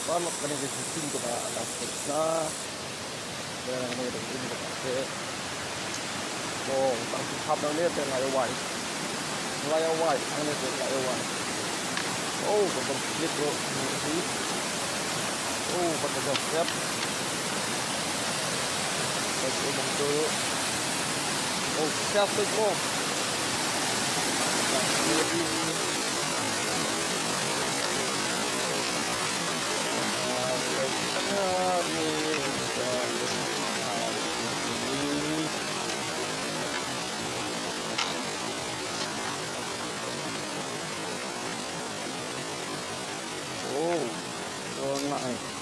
Paano ka nang isisin ko na atas na kaya nga may naging ko kasi ang hap ng nito layaway ang nito layaway pagkang split bro pagkang step pag-umang tuyo siya mo oo nga eh